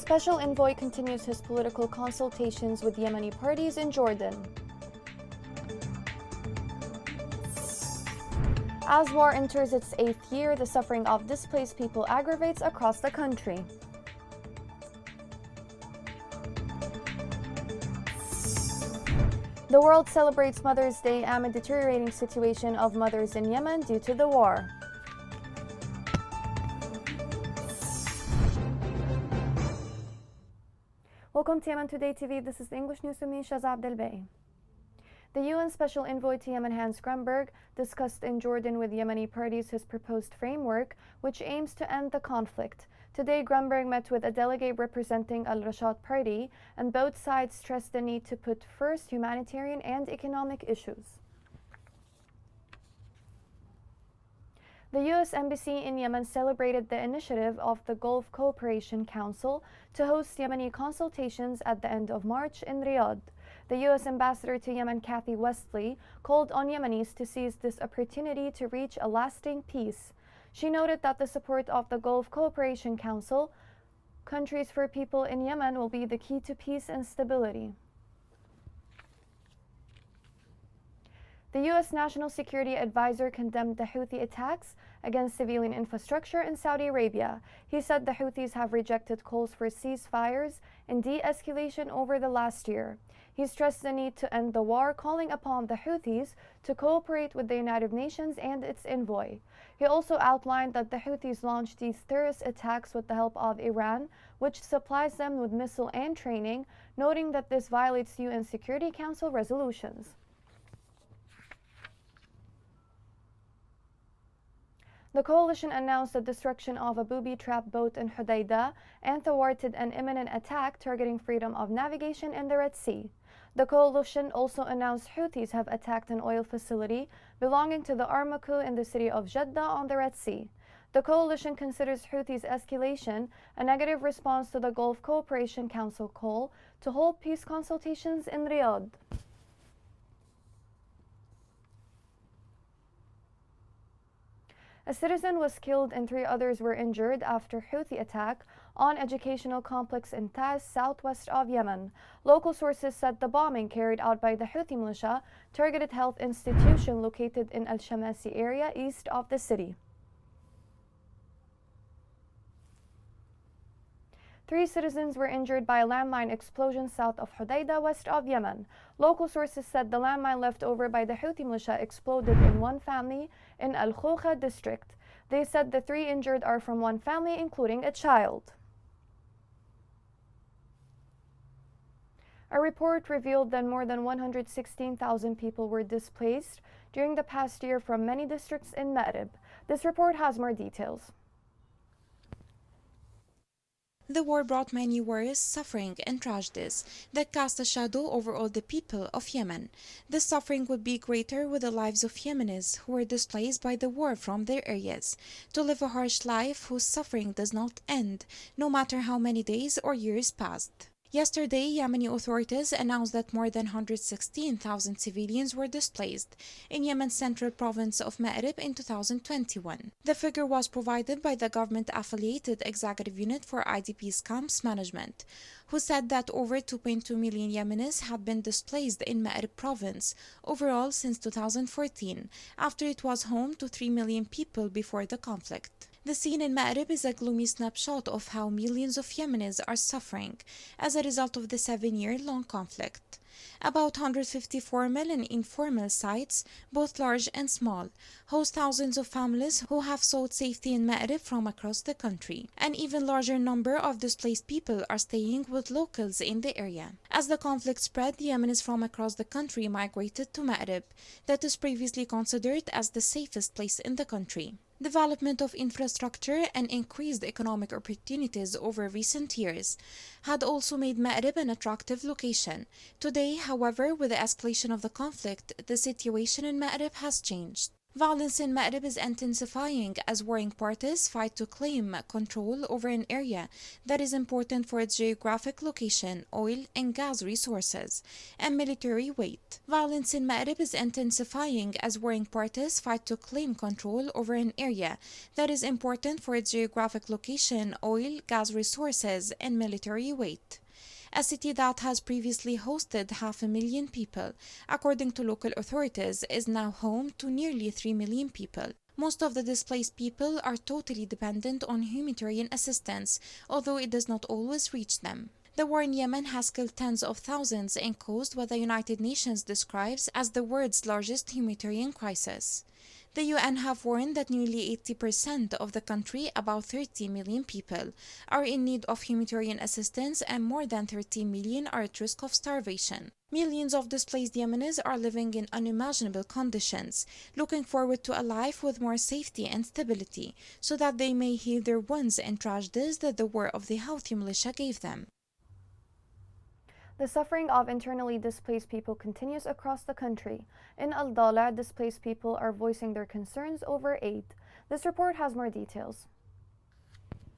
Special envoy continues his political consultations with Yemeni parties in Jordan. As war enters its 8th year, the suffering of displaced people aggravates across the country. The world celebrates Mother's Day amid deteriorating situation of mothers in Yemen due to the war. Welcome to Yemen Today TV. This is the English news with me, Shaz Abdelbay. The UN Special Envoy to Yemen, Hans Grunberg, discussed in Jordan with Yemeni parties his proposed framework, which aims to end the conflict. Today, Grunberg met with a delegate representing Al-Rashad party, and both sides stressed the need to put first humanitarian and economic issues. The U.S. Embassy in Yemen celebrated the initiative of the Gulf Cooperation Council to host Yemeni consultations at the end of March in Riyadh. The U.S. Ambassador to Yemen, Kathy Westley, called on Yemenis to seize this opportunity to reach a lasting peace. She noted that the support of the Gulf Cooperation Council, countries for people in Yemen, will be the key to peace and stability. The U.S. National Security Advisor condemned the Houthi attacks against civilian infrastructure in Saudi Arabia. He said the Houthis have rejected calls for ceasefires and de-escalation over the last year. He stressed the need to end the war, calling upon the Houthis to cooperate with the United Nations and its envoy. He also outlined that the Houthis launched these terrorist attacks with the help of Iran, which supplies them with missile and training, noting that this violates UN Security Council resolutions. The coalition announced the destruction of a booby-trapped boat in Hodeidah and thwarted an imminent attack targeting freedom of navigation in the Red Sea. The coalition also announced Houthis have attacked an oil facility belonging to the Aramco in the city of Jeddah on the Red Sea. The coalition considers Houthis' escalation a negative response to the Gulf Cooperation Council call to hold peace consultations in Riyadh. A citizen was killed and 3 others were injured after Houthi attack on educational complex in Taiz, southwest of Yemen. Local sources said the bombing carried out by the Houthi militia targeted health institution located in Al-Shamasi area east of the city. 3 citizens were injured by a landmine explosion south of Hodeidah, west of Yemen. Local sources said the landmine left over by the Houthi militia exploded in one family in Al-Khoucha district. They said the 3 injured are from one family, including a child. A report revealed that more than 116,000 people were displaced during the past year from many districts in Ma'rib. This report has more details. The war brought many worries, suffering and tragedies that cast a shadow over all the people of Yemen. The suffering would be greater with the lives of Yemenis who were displaced by the war from their areas, to live a harsh life whose suffering does not end, no matter how many days or years passed. Yesterday, Yemeni authorities announced that more than 116,000 civilians were displaced in Yemen's central province of Ma'rib in 2021. The figure was provided by the government-affiliated Executive Unit for IDPs Camps Management, who said that over 2.2 million Yemenis had been displaced in Ma'rib province overall since 2014, after it was home to 3 million people before the conflict. The scene in Ma'rib is a gloomy snapshot of how millions of Yemenis are suffering as a result of the 7-year-long conflict. About 154 million informal sites, both large and small, host thousands of families who have sought safety in Ma'rib from across the country. An even larger number of displaced people are staying with locals in the area. As the conflict spread, Yemenis from across the country migrated to Ma'rib, that is previously considered as the safest place in the country. Development of infrastructure and increased economic opportunities over recent years had also made Ma'rib an attractive location. Today, however, with the escalation of the conflict, the situation in Ma'rib has changed. Violence in Ma'rib is intensifying as warring parties fight to claim control over an area that is important for its geographic location, oil and gas resources, and military weight. Violence in Ma'rib is intensifying as warring parties fight to claim control over an area that is important for its geographic location, oil, gas resources, and military weight. A city that has previously hosted 500,000 people, according to local authorities, is now home to nearly 3 million people. Most of the displaced people are totally dependent on humanitarian assistance, although it does not always reach them. The war in Yemen has killed tens of thousands and caused what the United Nations describes as the world's largest humanitarian crisis. The UN have warned that nearly 80% of the country, about 30 million people, are in need of humanitarian assistance and more than 30 million are at risk of starvation. Millions of displaced Yemenis are living in unimaginable conditions, looking forward to a life with more safety and stability, so that they may heal their wounds and tragedies that the war of the Houthi militia gave them. The suffering of internally displaced people continues across the country. In Al-Dala, displaced people are voicing their concerns over aid. This report has more details.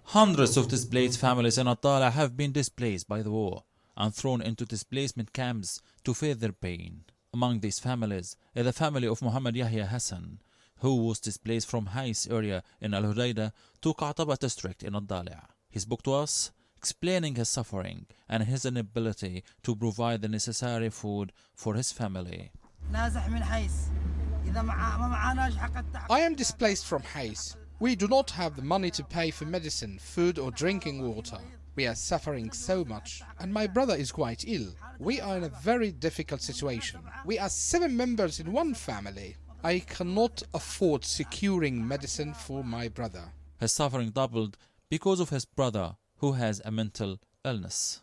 Hundreds of displaced families in Al-Dala have been displaced by the war and thrown into displacement camps to feel their pain. Among these families is the family of Muhammad Yahya Hassan, who was displaced from Hais area in Al-Hudaydah to Qataba district in Al-Dala. He spoke to us, explaining his suffering and his inability to provide the necessary food for his family. I am displaced from Hais. We do not have the money to pay for medicine, food or drinking water. We are suffering so much, and my brother is quite ill. We are in a very difficult situation. We are 7 members in one family. I cannot afford securing medicine for my brother. His suffering doubled because of his brother, who has a mental illness.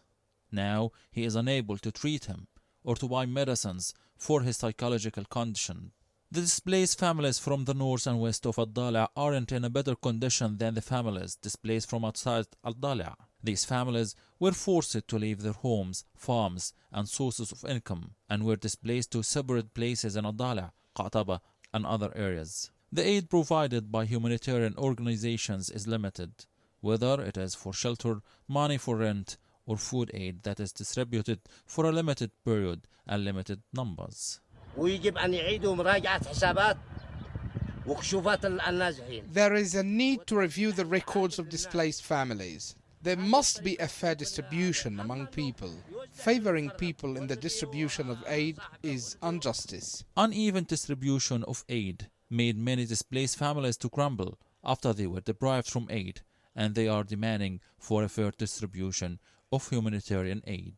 Now he is unable to treat him or to buy medicines for his psychological condition. The displaced families from the north and west of Al-Dala aren't in a better condition than the families displaced from outside Al-Dala. These families were forced to leave their homes, farms, and sources of income, and were displaced to separate places in Al-Dala, Qataba, and other areas. The aid provided by humanitarian organizations is limited, whether it is for shelter, money for rent, or food aid that is distributed for a limited period and limited numbers. There is a need to review the records of displaced families. There must be a fair distribution among people. Favoring people in the distribution of aid is injustice. Uneven distribution of aid made many displaced families to crumble after they were deprived from aid, and they are demanding for a fair distribution of humanitarian aid.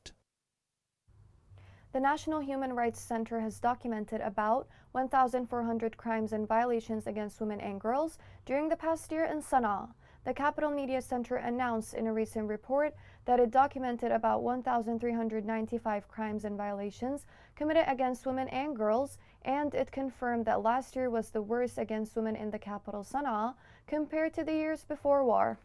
The National Human Rights Center has documented about 1,400 crimes and violations against women and girls during the past year in Sana'a. The Capital Media Center announced in a recent report that it documented about 1,395 crimes and violations committed against women and girls, and it confirmed that last year was the worst against women in the capital Sana'a compared to the years before war.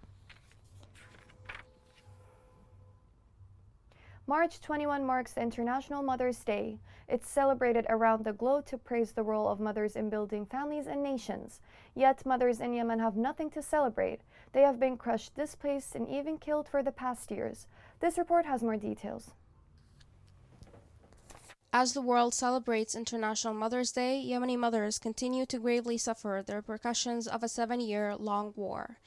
March 21 marks the International Mother's Day. It's celebrated around the globe to praise the role of mothers in building families and nations. Yet mothers in Yemen have nothing to celebrate. They have been crushed, displaced, and even killed for the past years. This report has more details. As the world celebrates International Mother's Day, Yemeni mothers continue to gravely suffer the repercussions of a 7-year-long war.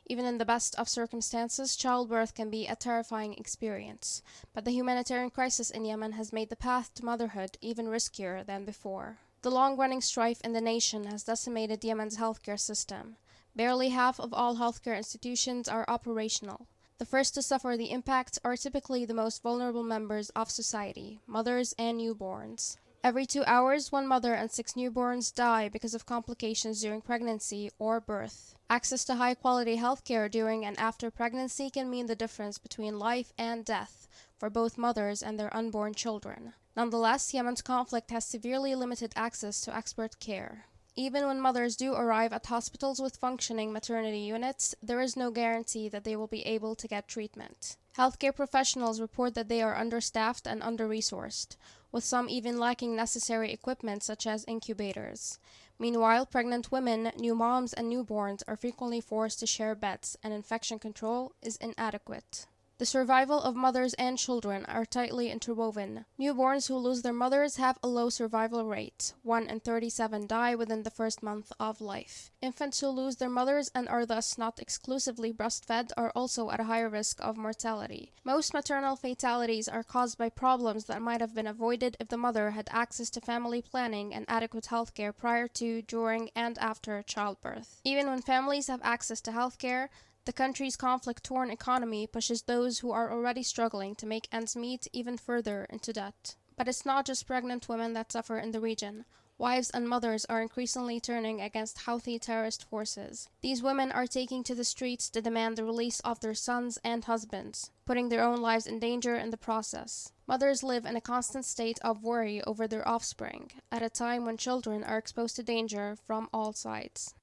Even in the best of circumstances, childbirth can be a terrifying experience. But the humanitarian crisis in Yemen has made the path to motherhood even riskier than before. The long-running strife in the nation has decimated Yemen's healthcare system. Barely half of all healthcare institutions are operational. The first to suffer the impact are typically the most vulnerable members of society, mothers and newborns. Every 2 hours, 1 mother and 6 newborns die because of complications during pregnancy or birth. Access to high-quality healthcare during and after pregnancy can mean the difference between life and death for both mothers and their unborn children. Nonetheless, Yemen's conflict has severely limited access to expert care. Even when mothers do arrive at hospitals with functioning maternity units, there is no guarantee that they will be able to get treatment. Healthcare professionals report that they are understaffed and under-resourced, with some even lacking necessary equipment such as incubators. Meanwhile, pregnant women, new moms, and newborns are frequently forced to share beds, and infection control is inadequate. The survival of mothers and children are tightly interwoven. Newborns who lose their mothers have a low survival rate. 1 in 37 die within the first month of life. Infants who lose their mothers and are thus not exclusively breastfed are also at a higher risk of mortality. Most maternal fatalities are caused by problems that might have been avoided if the mother had access to family planning and adequate health care prior to, during, and after childbirth. Even when families have access to health care, the country's conflict-torn economy pushes those who are already struggling to make ends meet even further into debt. But it's not just pregnant women that suffer in the region. Wives and mothers are increasingly turning against Houthi terrorist forces. These women are taking to the streets to demand the release of their sons and husbands, putting their own lives in danger in the process. Mothers live in a constant state of worry over their offspring, at a time when children are exposed to danger from all sides.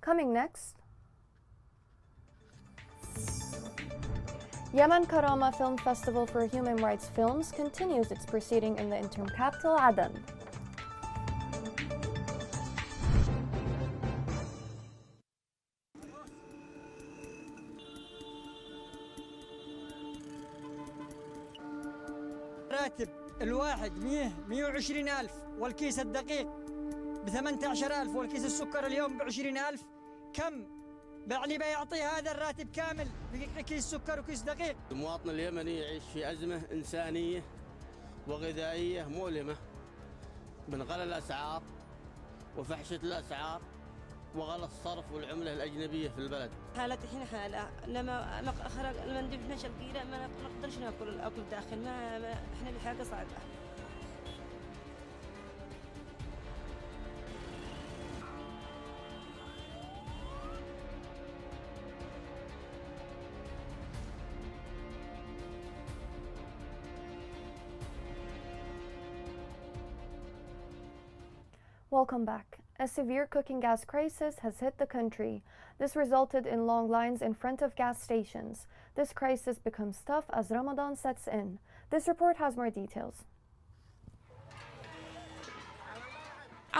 Coming next, Yemen Karama Film Festival for Human Rights Films continues its proceeding in the interim capital, Aden. راتب الواحد 120 ألف، والكيس الدقيق ب18,000، والكيس السكر اليوم ب20,000. كم يعني بيعطي هذا الراتب كامل كيس سكر وكيس دقيق؟ المواطن اليمني يعيش في أزمة إنسانية وغذائية مؤلمة من غلاء الأسعار وفحشة الأسعار وغلاء الصرف والعملة الأجنبية في البلد. حالتي احنا حالة لما خرج المندوب احنا شقيرة ما نقدرش ناكل الأكل داخل ما احنا بحاجة صعبة. Welcome back. A severe cooking gas crisis has hit the country. This resulted in long lines in front of gas stations. This crisis becomes tough as Ramadan sets in. This report has more details.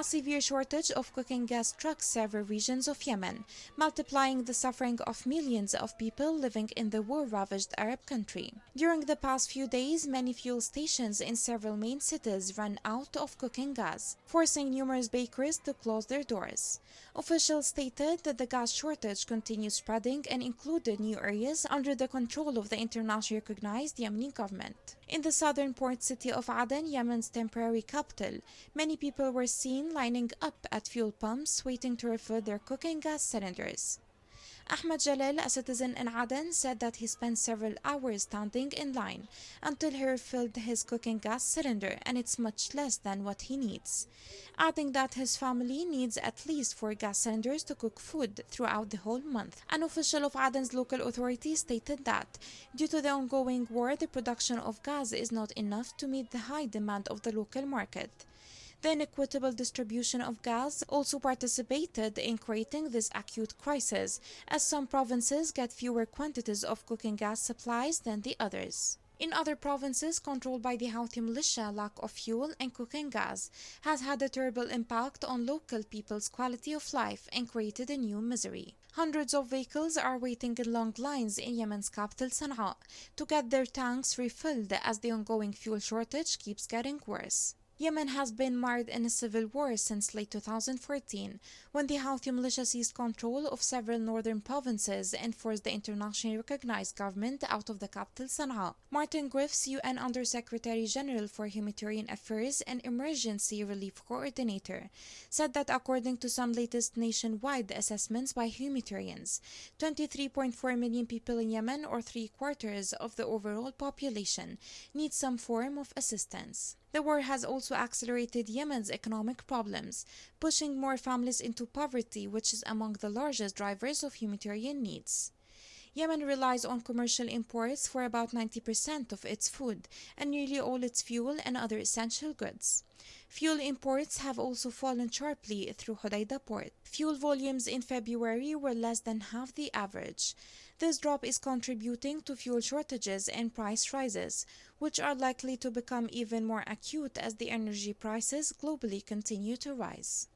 A severe shortage of cooking gas struck several regions of Yemen, multiplying the suffering of millions of people living in the war-ravaged Arab country. During the past few days, many fuel stations in several main cities ran out of cooking gas, forcing numerous bakeries to close their doors. Officials stated that the gas shortage continued spreading and included new areas under the control of the internationally recognized Yemeni government. In the southern port city of Aden, Yemen's temporary capital, many people were seen lining up at fuel pumps waiting to refill their cooking gas cylinders. Ahmed Jalal, a citizen in Aden, said that he spent several hours standing in line until he refilled his cooking gas cylinder, and it's much less than what he needs, adding that his family needs at least 4 gas cylinders to cook food throughout the whole month. An official of Aden's local authority stated that due to the ongoing war, the production of gas is not enough to meet the high demand of the local market. The inequitable distribution of gas also participated in creating this acute crisis, as some provinces get fewer quantities of cooking gas supplies than the others. In other provinces controlled by the Houthi militia, lack of fuel and cooking gas has had a terrible impact on local people's quality of life and created a new misery. Hundreds of vehicles are waiting in long lines in Yemen's capital Sana'a to get their tanks refilled as the ongoing fuel shortage keeps getting worse. Yemen has been mired in a civil war since late 2014, when the Houthi militia seized control of several northern provinces and forced the internationally recognized government out of the capital Sana'a. Martin Griffiths, UN Undersecretary General for Humanitarian Affairs and Emergency Relief Coordinator, said that according to some latest nationwide assessments by humanitarians, 23.4 million people in Yemen, or 3/4 of the overall population, need some form of assistance. The war has also accelerated Yemen's economic problems, pushing more families into poverty, which is among the largest drivers of humanitarian needs. Yemen relies on commercial imports for about 90% of its food and nearly all its fuel and other essential goods. Fuel imports have also fallen sharply through Hodeidah port. Fuel volumes in February were less than half the average. This drop is contributing to fuel shortages and price rises, which are likely to become even more acute as the energy prices globally continue to rise.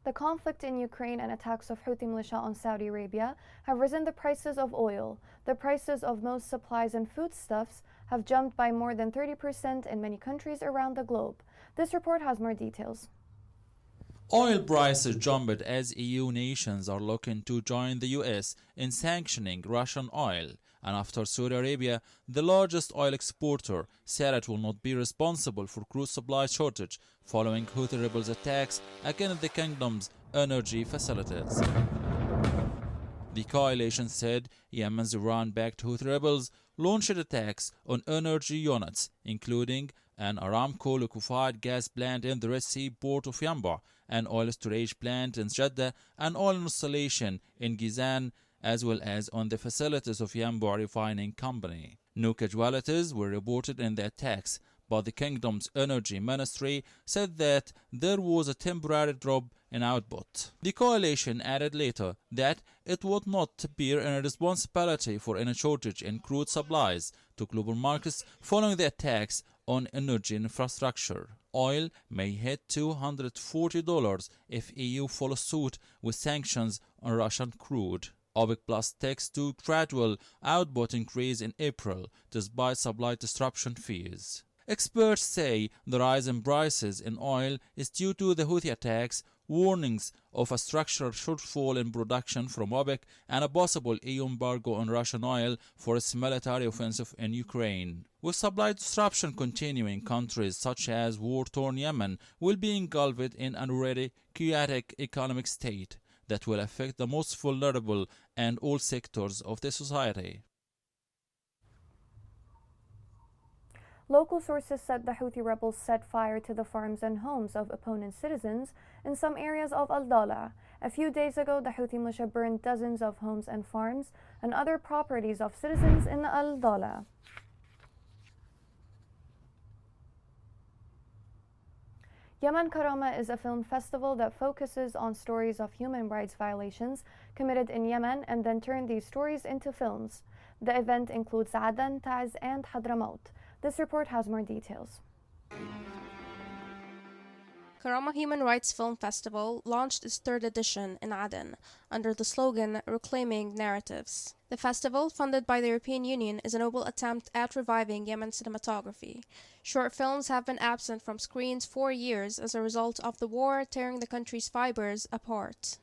The conflict in Ukraine and attacks of Houthi militia on Saudi Arabia have risen the prices of oil. The prices of most supplies and foodstuffs have jumped by more than 30% in many countries around the globe. This report has more details. Oil prices jumped as EU nations are looking to join the US in sanctioning Russian oil. And after Saudi Arabia, the largest oil exporter, said it will not be responsible for crude supply shortage following Houthi rebels' attacks against the kingdom's energy facilities. The coalition said Yemen's Iran-backed Houthi rebels launched attacks on energy units, including an Aramco liquefied gas plant in the Red Sea port of Yanbu, an oil storage plant in Jeddah, an oil installation in Gizan, as well as on the facilities of Yanbu Refining Company. No casualties were reported in the attacks, but the kingdom's energy ministry said that there was a temporary drop in output. The coalition added later that it would not bear any responsibility for any shortage in crude supplies to global markets following the attacks on energy infrastructure. Oil may hit $240 if EU follows suit with sanctions on Russian crude. OPEC Plus sticks to gradual output increase in April despite supply disruption fears. Experts say the rise in prices in oil is due to the Houthi attacks, warnings of a structural shortfall in production from OPEC, and a possible EU embargo on Russian oil for its military offensive in Ukraine. With supply disruption continuing, countries such as war-torn Yemen will be engulfed in an already chaotic economic state that will affect the most vulnerable and all sectors of the society. Local sources said the Houthi rebels set fire to the farms and homes of opponent citizens in some areas of Al-Dala. A few days ago, the Houthi militia burned dozens of homes and farms and other properties of citizens in Al-Dala. Yemen Karama is a film festival that focuses on stories of human rights violations committed in Yemen and then turn these stories into films. The event includes Aden, Taiz, and Hadramaut. This report has more details. Karama Human Rights Film Festival launched its third edition in Aden under the slogan Reclaiming Narratives. The festival, funded by the European Union, is a noble attempt at reviving Yemen cinematography. Short films have been absent from screens for years as a result of the war tearing the country's fibers apart.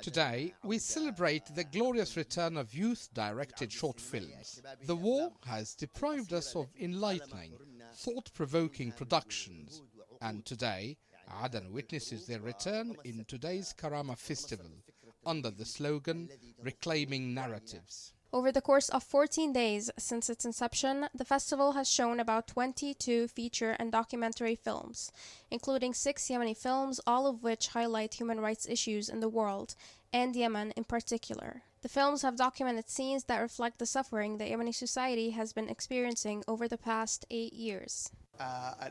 Today, we celebrate the glorious return of youth-directed short films. The war has deprived us of enlightening, thought-provoking productions, and today, Aden witnesses their return in today's Karama Festival, under the slogan, Reclaiming Narratives. Over the course of 14 days since its inception, the festival has shown about 22 feature and documentary films, including 6 Yemeni films, all of which highlight human rights issues in the world, and Yemen in particular. The films have documented scenes that reflect the suffering that Yemeni society has been experiencing over the past 8 years.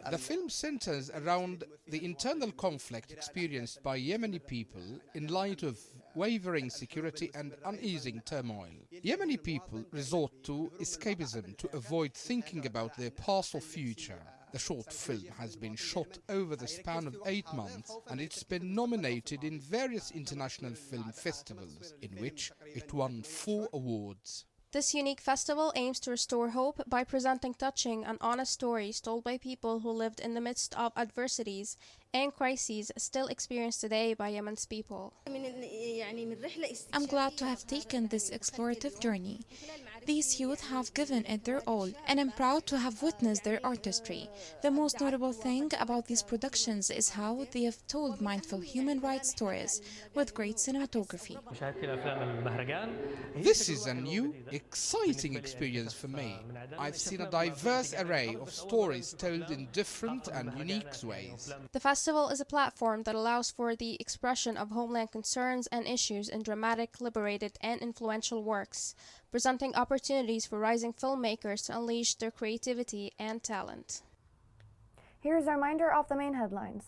The film centers around the internal conflict experienced by Yemeni people in light of wavering security and uneasing turmoil. Yemeni people resort to escapism to avoid thinking about their past or future. The short film has been shot over the span of 8 months, and it's been nominated in various international film festivals, in which it won 4 awards. This unique festival aims to restore hope by presenting touching and honest stories told by people who lived in the midst of adversities and crises still experienced today by Yemen's people. I'm glad to have taken this explorative journey. These youth have given it their all, and I'm proud to have witnessed their artistry. The most notable thing about these productions is how they have told mindful human rights stories with great cinematography. This is a new, exciting experience for me. I've seen a diverse array of stories told in different and unique ways. The festival is a platform that allows for the expression of homeland concerns and issues in dramatic, liberated, and influential works, presenting opportunities for rising filmmakers to unleash their creativity and talent. Here's a reminder of the main headlines.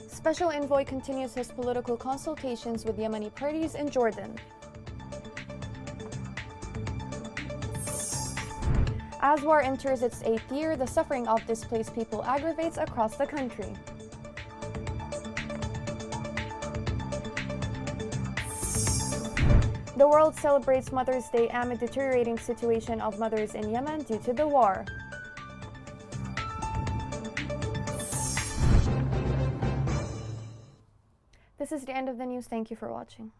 Special Envoy continues his political consultations with Yemeni parties in Jordan. As war enters its 8th year, the suffering of displaced people aggravates across the country. The world celebrates Mother's Day amid deteriorating situation of mothers in Yemen due to the war. This is the end of the news. Thank you for watching.